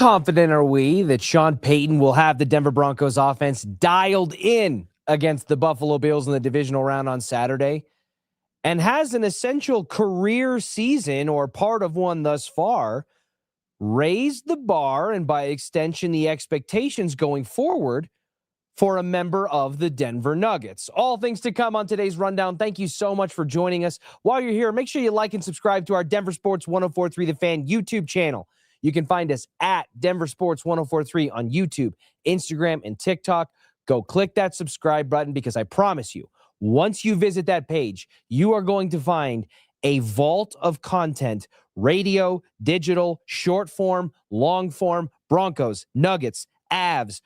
confident are we that Sean Payton will have the Denver Broncos offense dialed in against the Buffalo Bills in the divisional round on Saturday, and has an essential career season, or part of one thus far, raised the bar and by extension the expectations going forward for a member of the Denver Nuggets? All things to come on today's rundown. Thank you so much for joining us. While you're here, make sure you like and subscribe to our Denver Sports 1043 The Fan YouTube channel. You can find us at Denver Sports 1043 on YouTube, Instagram, and TikTok. Go click that subscribe button, because I promise you, once you visit that page, you are going to find a vault of content: radio, digital, short form, long form, Broncos, Nuggets, Avs.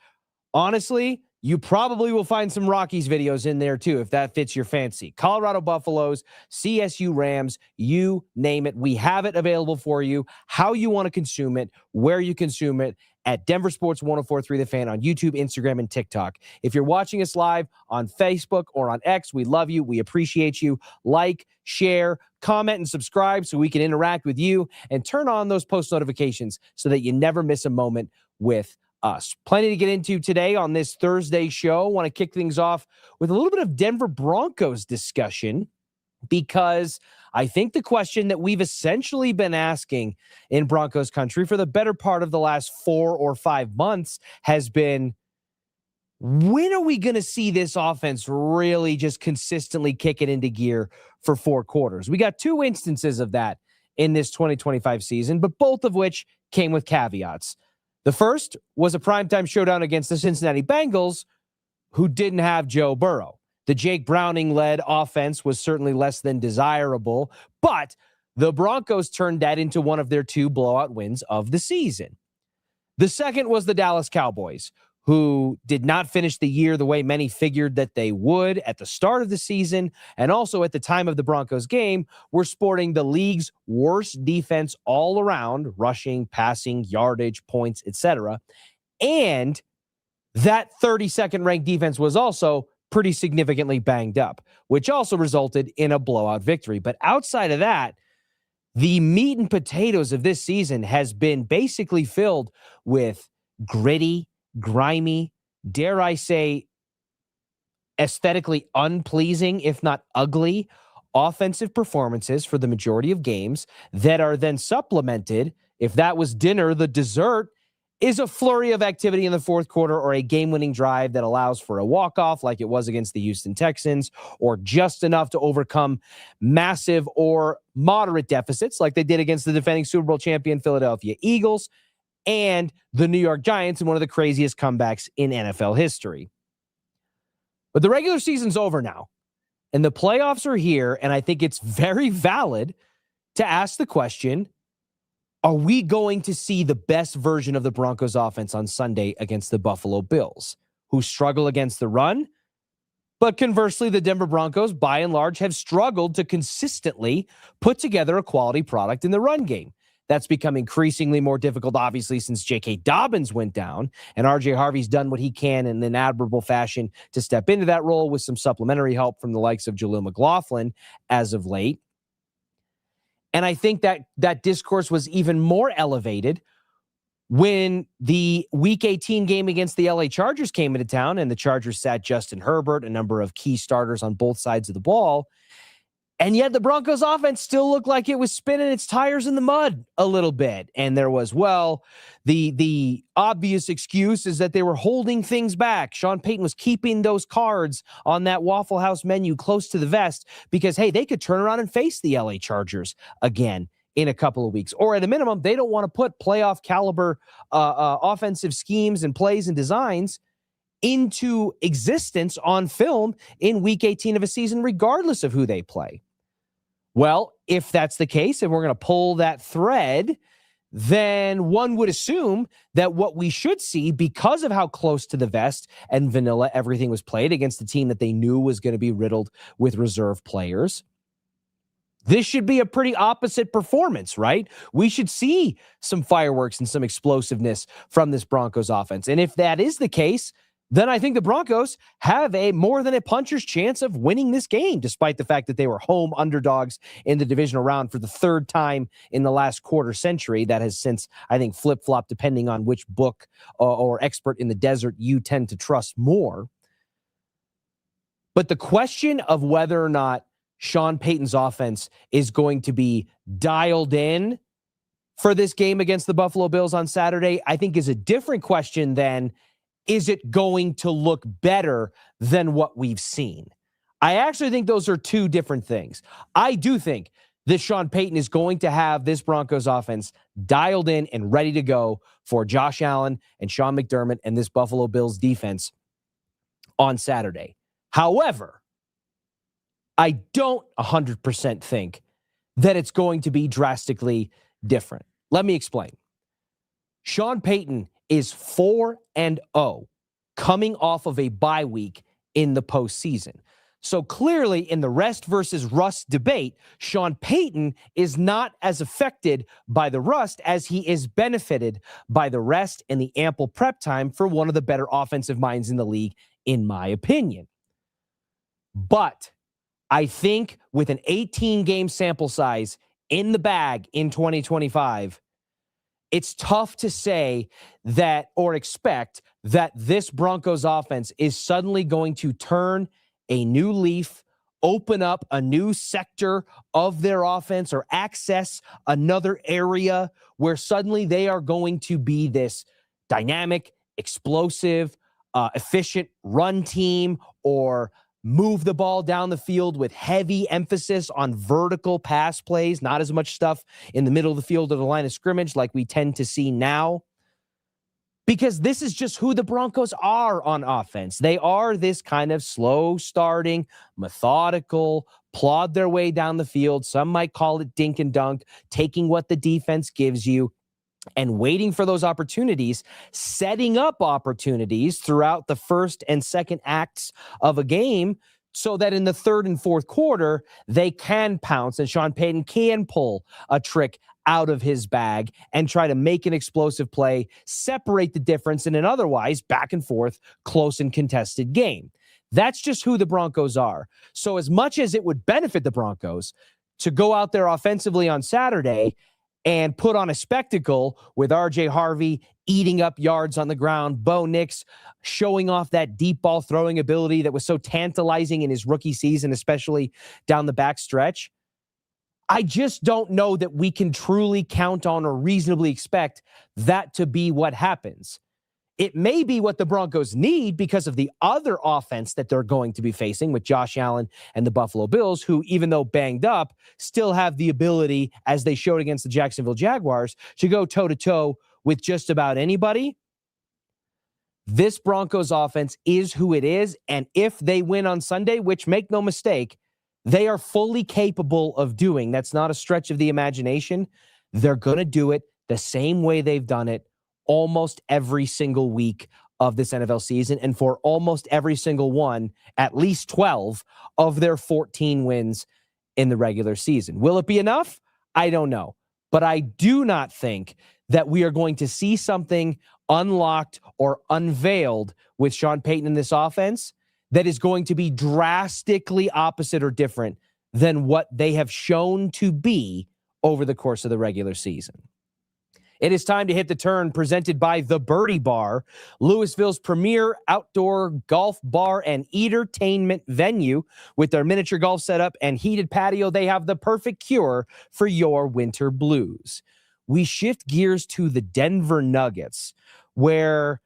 Honestly, you probably will find some Rockies videos in there too, if that fits your fancy. Colorado Buffaloes, CSU Rams, you name it. We have it available for you, how you want to consume it, where you consume it, at Denver Sports 1043 The Fan on YouTube, Instagram, and TikTok. If you're watching us live on Facebook or on X, we love you. We appreciate you. Like, share, comment, and subscribe so we can interact with you, and turn on those post notifications so that you never miss a moment with us. Plenty to get into today on this Thursday show. Want to kick things off with a little bit of Denver Broncos discussion, because I think the question that we've essentially been asking in Broncos country for the better part of the last 4 or 5 months has been, when are we going to see this offense really just consistently kick it into gear for 4 quarters? We got 2 instances of that in this 2025 season, but both of which came with caveats. The first was a primetime showdown against the Cincinnati Bengals, who didn't have Joe Burrow. The Jake Browning-led offense was certainly less than desirable, but the Broncos turned that into one of their 2 blowout wins of the season. The second was the Dallas Cowboys, who did not finish the year the way many figured that they would at the start of the season, and also at the time of the Broncos game were sporting the league's worst defense all around: rushing, passing, yardage, points, etc. And that 32nd ranked defense was also pretty significantly banged up, which also resulted in a blowout victory. But outside of that, the meat and potatoes of this season has been basically filled with gritty, grimy, dare I say, aesthetically unpleasing, if not ugly, offensive performances for the majority of games that are then supplemented, if that was dinner, the dessert is a flurry of activity in the fourth quarter, or a game-winning drive that allows for a walk-off like it was against the Houston Texans, or just enough to overcome massive or moderate deficits like they did against the defending Super Bowl champion Philadelphia Eagles and the New York Giants in one of the craziest comebacks in NFL history. But the regular season's over now, and the playoffs are here, and I think it's very valid to ask the question, are we going to see the best version of the Broncos offense on Sunday against the Buffalo Bills, who struggle against the run? But conversely, the Denver Broncos, by and large, have struggled to consistently put together a quality product in the run game. That's become increasingly more difficult, obviously, since J.K. Dobbins went down, and R.J. Harvey's done what he can in an admirable fashion to step into that role with some supplementary help from the likes of Jaleel McLaughlin as of late. And I think that discourse was even more elevated when the Week 18 game against the LA Chargers came into town, and the Chargers sat Justin Herbert, a number of key starters on both sides of the ball. And yet the Broncos offense still looked like it was spinning its tires in the mud a little bit. And there was, the obvious excuse is that they were holding things back. Sean Payton was keeping those cards on that Waffle House menu close to the vest because, hey, they could turn around and face the LA Chargers again in a couple of weeks. Or at a minimum, they don't want to put playoff caliber offensive schemes and plays and designs into existence on film in Week 18 of a season, regardless of who they play. Well, if that's the case, and we're going to pull that thread, then one would assume that what we should see, because of how close to the vest and vanilla everything was played against the team that they knew was going to be riddled with reserve players, this should be a pretty opposite performance, right? We should see some fireworks and some explosiveness from this Broncos offense. And if that is the case, then I think the Broncos have a more than a puncher's chance of winning this game, despite the fact that they were home underdogs in the divisional round for the third time in the last quarter century. That has since, I think, flip-flopped depending on which book or expert in the desert you tend to trust more. But the question of whether or not Sean Payton's offense is going to be dialed in for this game against the Buffalo Bills on Saturday, I think is a different question than, is it going to look better than what we've seen? I actually think those are two different things. I do think that Sean Payton is going to have this Broncos offense dialed in and ready to go for Josh Allen and Sean McDermott and this Buffalo Bills defense on Saturday. However, I don't 100% think that it's going to be drastically different. Let me explain. Sean Payton is 4-0 coming off of a bye week in the postseason. So clearly in the rest versus rust debate, Sean Payton is not as affected by the rust as he is benefited by the rest and the ample prep time for one of the better offensive minds in the league, in my opinion. But I think with an 18-game sample size in the bag in 2025, it's tough to say that or expect that this Broncos offense is suddenly going to turn a new leaf, open up a new sector of their offense, or access another area where suddenly they are going to be this dynamic, explosive, efficient run team, or move the ball down the field with heavy emphasis on vertical pass plays, not as much stuff in the middle of the field or the line of scrimmage like we tend to see now. Because this is just who the Broncos are on offense. They are this kind of slow starting, methodical, plod their way down the field. Some might call it dink and dunk, taking what the defense gives you and waiting for those opportunities, setting up opportunities throughout the first and second acts of a game so that in the third and fourth quarter, they can pounce and Sean Payton can pull a trick out of his bag and try to make an explosive play, separate the difference in an otherwise back and forth, close and contested game. That's just who the Broncos are. So as much as it would benefit the Broncos to go out there offensively on Saturday and put on a spectacle with RJ Harvey eating up yards on the ground, Bo Nix showing off that deep ball throwing ability that was so tantalizing in his rookie season, especially down the back stretch, I just don't know that we can truly count on or reasonably expect that to be what happens. It may be what the Broncos need because of the other offense that they're going to be facing with Josh Allen and the Buffalo Bills, who, even though banged up, still have the ability, as they showed against the Jacksonville Jaguars, to go toe-to-toe with just about anybody. This Broncos offense is who it is, and if they win on Sunday, which, make no mistake, they are fully capable of doing, that's not a stretch of the imagination, they're going to do it the same way they've done it almost every single week of this NFL season, and for almost every single one, at least 12 of their 14 wins in the regular season. Will it be enough? I don't know. But I do not think that we are going to see something unlocked or unveiled with Sean Payton in this offense that is going to be drastically opposite or different than what they have shown to be over the course of the regular season. It is time to hit the turn, presented by The Birdie Bar, Louisville's premier outdoor golf bar and entertainment venue. With their miniature golf setup and heated patio, they have the perfect cure for your winter blues. We shift gears to the Denver Nuggets, where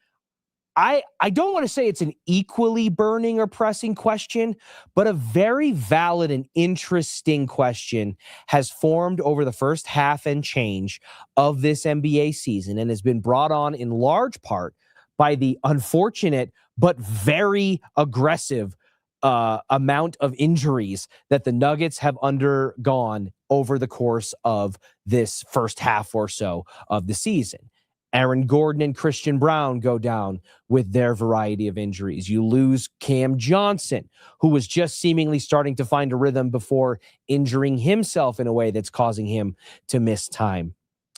I don't want to say it's an equally burning or pressing question, but a very valid and interesting question has formed over the first half and change of this NBA season and has been brought on in large part by the unfortunate but very aggressive amount of injuries that the Nuggets have undergone over the course of this first half or so of the season. Aaron Gordon and Christian Brown go down with their variety of injuries. You lose Cam Johnson, who was just seemingly starting to find a rhythm before injuring himself in a way that's causing him to miss time.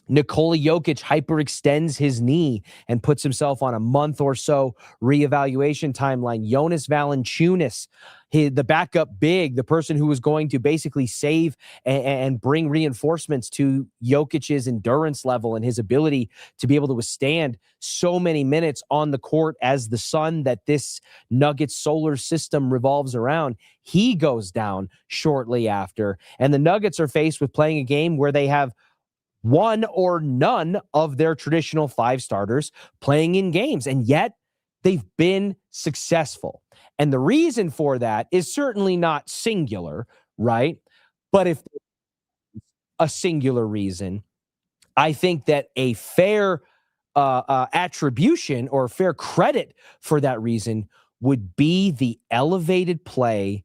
Nikola Jokic hyperextends his knee and puts himself on a month or so reevaluation timeline. Jonas Valanciunas, the backup big, the person who was going to basically save and bring reinforcements to Jokic's endurance level and his ability to be able to withstand so many minutes on the court as the sun that this Nuggets solar system revolves around. He goes down shortly after. And the Nuggets are faced with playing a game where they have one or none of their traditional five starters playing in games, and yet they've been successful. And the reason for that is certainly not singular, right? But if a singular reason, I think that a fair attribution or fair credit for that reason would be the elevated play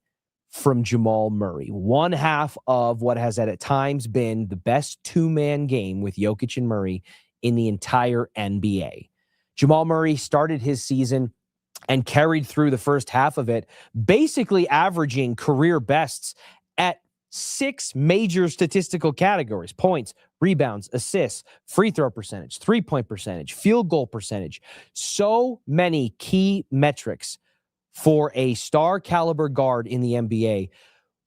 from Jamal Murray, one half of what has at times been the best two-man game with Jokic and Murray in the entire NBA. Jamal Murray started his season and carried through the first half of it, basically averaging career bests at 6 major statistical categories: points, rebounds, assists, free throw percentage, three-point percentage, field goal percentage. So many key metrics for a star caliber guard in the NBA.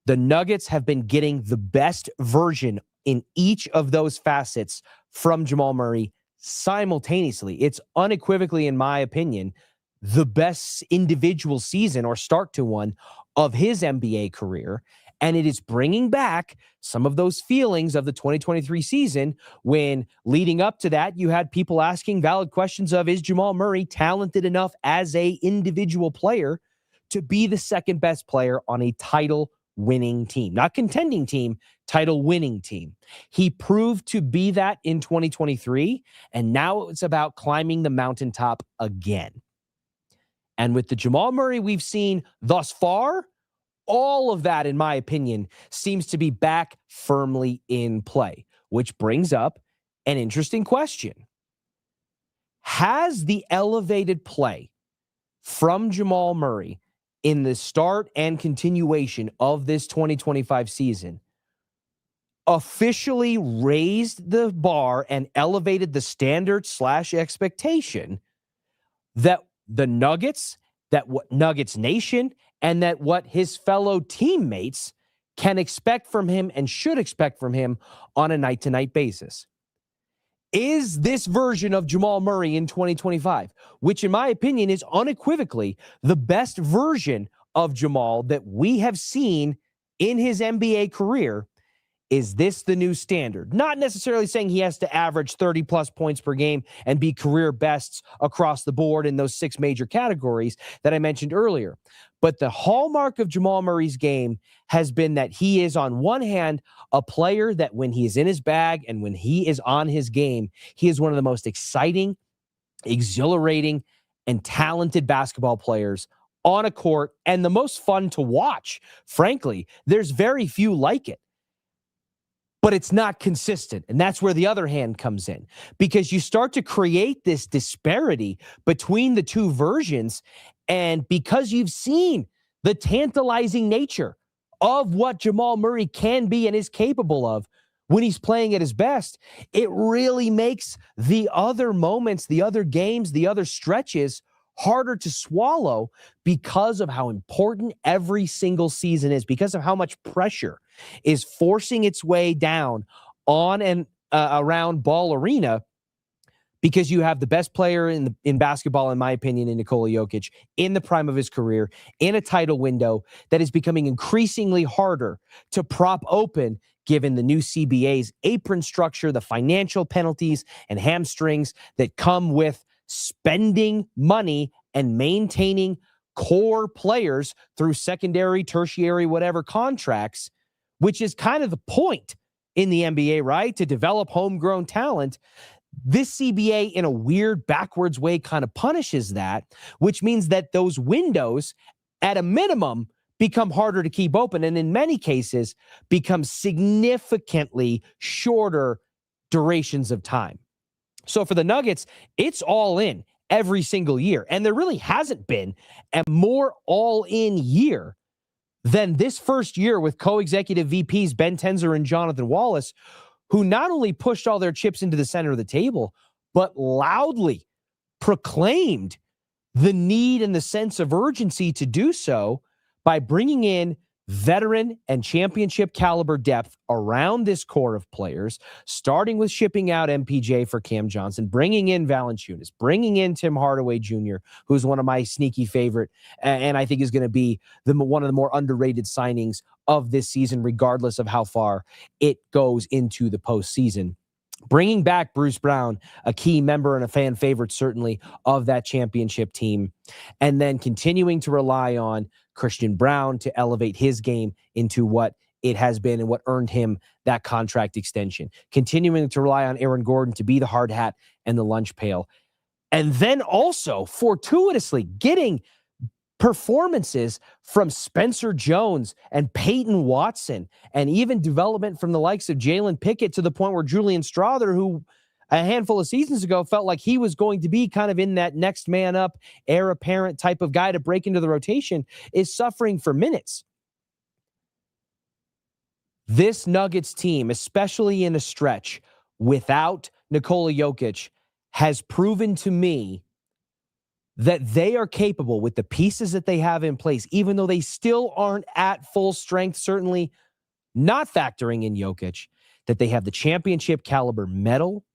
The Nuggets have been getting the best version in each of those facets from Jamal Murray simultaneously. It's unequivocally, in my opinion, the best individual season or start to one of his NBA career. And it is bringing back some of those feelings of the 2023 season when, leading up to that, you had people asking valid questions of, is Jamal Murray talented enough as a individual player to be the second best player on a title-winning team? Not contending team, title-winning team. He proved to be that in 2023, and now it's about climbing the mountaintop again. And with the Jamal Murray we've seen thus far, all of that, in my opinion, seems to be back firmly in play, which brings up an interesting question. Has the elevated play from Jamal Murray in the start and continuation of this 2025 season officially raised the bar and elevated the standard / expectation that the Nuggets, that what Nuggets Nation, and that what his fellow teammates can expect from him and should expect from him on a night-to-night basis? Is this version of Jamal Murray in 2025, which in my opinion is unequivocally the best version of Jamal that we have seen in his NBA career, is this the new standard? Not necessarily saying he has to average 30-plus points per game and be career bests across the board in those 6 major categories that I mentioned earlier. But the hallmark of Jamal Murray's game has been that he is, on one hand, a player that when he is in his bag and when he is on his game, he is one of the most exciting, exhilarating, and talented basketball players on a court and the most fun to watch. Frankly, there's very few like it. But it's not consistent. And that's where the other hand comes in, because you start to create this disparity between the two versions. And because you've seen the tantalizing nature of what Jamal Murray can be and is capable of when he's playing at his best, it really makes the other moments, the other games, the other stretches harder to swallow because of how important every single season is, because of how much pressure is forcing its way down on and around Ball Arena, because you have the best player in basketball, in my opinion, in Nikola Jokic, in the prime of his career, in a title window that is becoming increasingly harder to prop open given the new CBA's apron structure, the financial penalties and hamstrings that come with spending money and maintaining core players through secondary, tertiary, whatever contracts, which is kind of the point in the NBA, right? To develop homegrown talent. This CBA, in a weird backwards way, kind of punishes that, which means that those windows, at a minimum, become harder to keep open, and in many cases, become significantly shorter durations of time. So for the Nuggets, it's all in every single year. And there really hasn't been a more all-in year than this first year with co-executive VPs Ben Tenzer and Jonathan Wallace, who not only pushed all their chips into the center of the table, but loudly proclaimed the need and the sense of urgency to do so by bringing in veteran and championship caliber depth around this core of players, starting with shipping out MPJ for Cam Johnson, bringing in Valanciunas, bringing in Tim Hardaway Jr., who's one of my sneaky favorite, and I think is going to be one of the more underrated signings of this season, regardless of how far it goes into the postseason. Bringing back Bruce Brown, a key member and a fan favorite, certainly, of that championship team, and then continuing to rely on Christian Brown to elevate his game into what it has been and what earned him that contract extension. Continuing to rely on Aaron Gordon to be the hard hat and the lunch pail. And then also, fortuitously, getting performances from Spencer Jones and Peyton Watson, and even development from the likes of Jalen Pickett, to the point where Julian Strawther, who a handful of seasons ago felt like he was going to be kind of in that next man up, heir apparent type of guy to break into the rotation, is suffering for minutes. This Nuggets team, especially in a stretch without Nikola Jokic, has proven to me that they are capable, with the pieces that they have in place, even though they still aren't at full strength, certainly not factoring in Jokic, that they have the championship caliber metal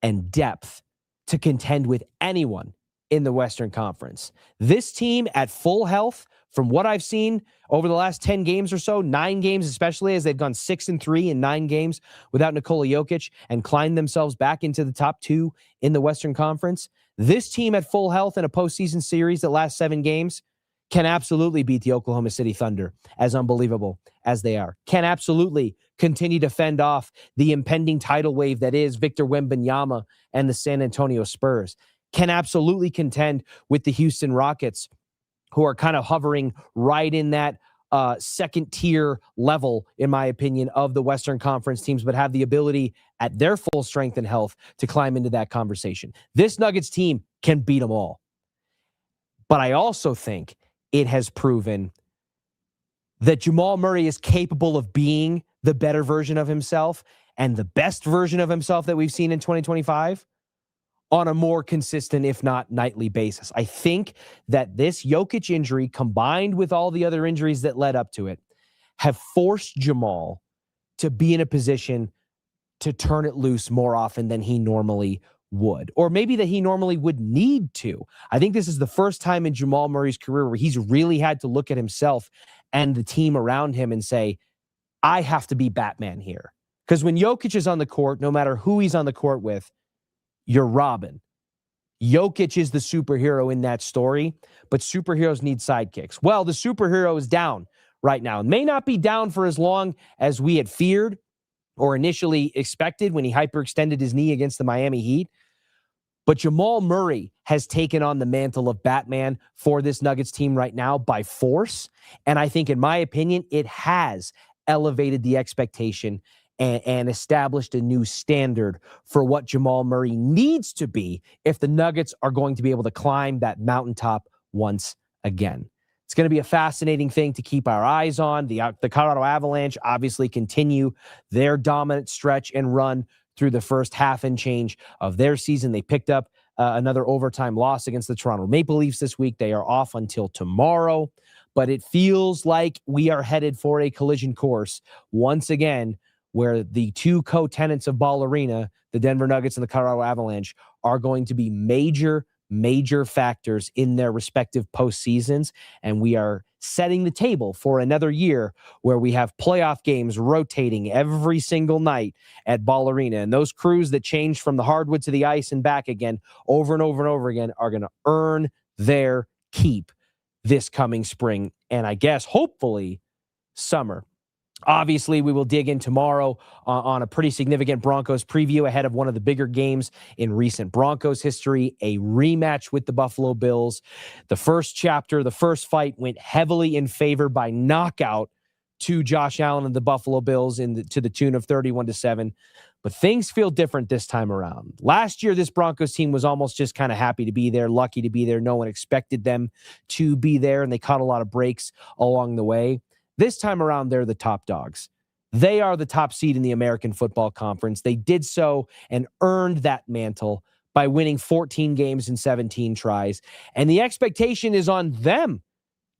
and depth to contend with anyone in the Western Conference. This team at full health, from what I've seen over the last 10 games or so, 9 games especially, as they've gone 6-3 in 9 games without Nikola Jokic and climbed themselves back into the top 2 in the Western Conference. This team at full health in a postseason series that lasts 7 games can absolutely beat the Oklahoma City Thunder, as unbelievable as they are. Can absolutely continue to fend off the impending tidal wave that is Victor Wembanyama and the San Antonio Spurs. Can absolutely contend with the Houston Rockets, who are kind of hovering right in that second tier level, in my opinion, of the Western Conference teams, but have the ability at their full strength and health to climb into that conversation. This Nuggets team can beat them all. But I also think it has proven that Jamal Murray is capable of being the better version of himself and the best version of himself that we've seen in 2025 on a more consistent, if not nightly basis. I think that this Jokic injury, combined with all the other injuries that led up to it, have forced Jamal to be in a position to turn it loose more often than he normally would, or maybe that he normally would need to. I think this is the first time in Jamal Murray's career where he's really had to look at himself and the team around him and say, I have to be Batman here. Because when Jokic is on the court, no matter who he's on the court with, you're Robin. Jokic is the superhero in that story, but superheroes need sidekicks. Well, the superhero is down right now. It may not be down for as long as we had feared or initially expected when he hyperextended his knee against the Miami Heat. But Jamal Murray has taken on the mantle of Batman for this Nuggets team right now by force. And I think, in my opinion, it has elevated the expectation and established a new standard for what Jamal Murray needs to be if the Nuggets are going to be able to climb that mountaintop once again. It's going to be a fascinating thing to keep our eyes on. The Colorado Avalanche obviously continue their dominant stretch and run through the first half and change of their season. They picked up another overtime loss against the Toronto Maple Leafs this week. They are off until tomorrow, but it feels like we are headed for a collision course once again, where the two co-tenants of Ball Arena, the Denver Nuggets and the Colorado Avalanche, are going to be major factors in their respective postseasons. And we are setting the table for another year where we have playoff games rotating every single night at Ball Arena. And those crews that change from the hardwood to the ice and back again over and over and over again are going to earn their keep this coming spring. And I guess, hopefully, summer. Obviously, we will dig in tomorrow on a pretty significant Broncos preview ahead of one of the bigger games in recent Broncos history, a rematch with the Buffalo Bills. The first chapter, the first fight, went heavily in favor by knockout to Josh Allen and the Buffalo Bills to the tune of 31-7. But things feel different this time around. Last year, this Broncos team was almost just kind of happy to be there, lucky to be there. No one expected them to be there, and they caught a lot of breaks along the way. This time around, they're the top dogs. They are the top seed in the American Football Conference. They did so and earned that mantle by winning 14 games in 17 tries. And the expectation is on them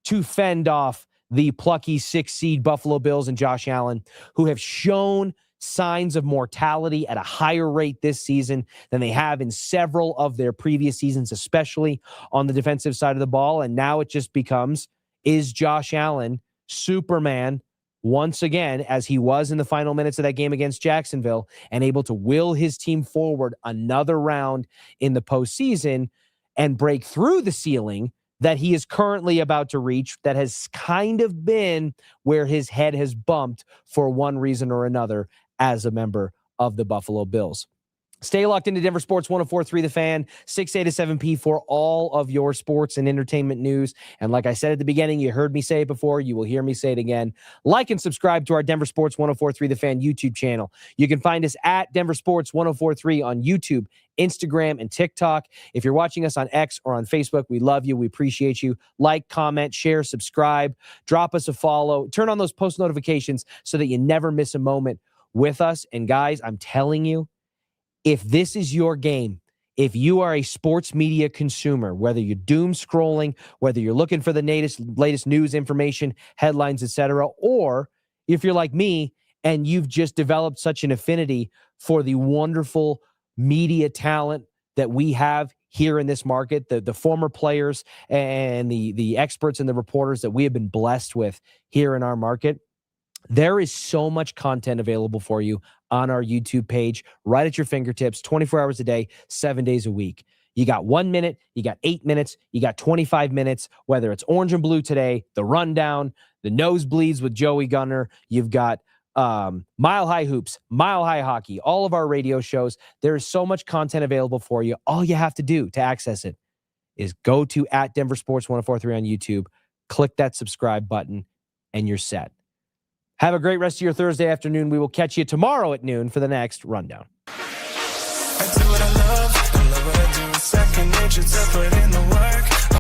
to fend off the plucky 6 seed Buffalo Bills and Josh Allen, who have shown signs of mortality at a higher rate this season than they have in several of their previous seasons, especially on the defensive side of the ball. And now it just becomes, is Josh Allen Superman once again, as he was in the final minutes of that game against Jacksonville, and able to will his team forward another round in the postseason and break through the ceiling that he is currently about to reach, that has kind of been where his head has bumped for one reason or another as a member of the Buffalo Bills. Stay locked into Denver Sports 104.3 The Fan, 6A to 7P for all of your sports and entertainment news. And like I said at the beginning, you heard me say it before, you will hear me say it again. Like and subscribe to our Denver Sports 104.3 The Fan YouTube channel. You can find us at Denver Sports 104.3 on YouTube, Instagram, and TikTok. If you're watching us on X or on Facebook, we love you. We appreciate you. Like, comment, share, subscribe, drop us a follow, turn on those post notifications so that you never miss a moment with us. And guys, I'm telling you, if this is your game, if you are a sports media consumer, whether you're doom scrolling, whether you're looking for the latest news, information, headlines, etc., or if you're like me and you've just developed such an affinity for the wonderful media talent that we have here in this market, the former players and the experts and the reporters that we have been blessed with here in our market, there is so much content available for you on our YouTube page, right at your fingertips, 24 hours a day, 7 days a week. You got 1 minute, you got 8 minutes, you got 25 minutes, whether it's Orange and Blue Today, The Rundown, The Nosebleeds with Joey Gunner, you've got Mile High Hoops, Mile High Hockey, all of our radio shows. There is so much content available for you. All you have to do to access it is go to at Denver Sports 104.3 on YouTube, click that subscribe button, and you're set. Have a great rest of your Thursday afternoon. We will catch you tomorrow at noon for the next Rundown. I do what I love what I do. Second nature to put in the work.